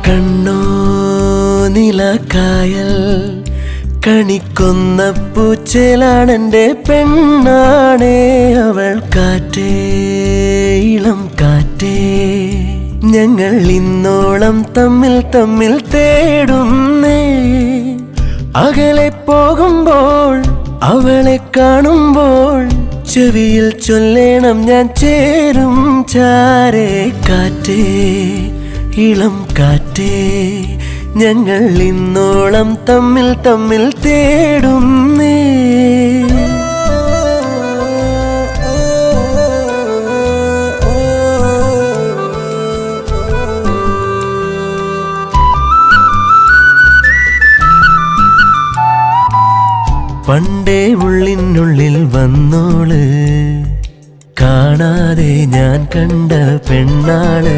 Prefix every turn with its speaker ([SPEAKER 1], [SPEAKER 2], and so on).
[SPEAKER 1] കണ്ണോ നിലക്കായൽ കണിക്കൊന്ന പൂച്ചേലാണെൻ്റെ പെണ്ണാണേ അവൾ. കാറ്റേ ഇളം കാറ്റേ ഞങ്ങൾ ഇന്നോളം തമ്മിൽ തമ്മിൽ തേടുന്നേ. അകലെ പോകുമ്പോൾ അവളെ കാണുമ്പോൾ ചെവിയിൽ ചൊല്ലേണം ഞാൻ ചേരും ചാരേ. കാറ്റേ ഇളം കാറ്റേ ഞങ്ങൾ ഇന്നോളം തമ്മിൽ തമ്മിൽ തേടുന്നേ. പണ്ടേ ഉള്ളിനുള്ളിൽ വന്നോള്, കാണാതെ ഞാൻ കണ്ട പെണ്ണാള്.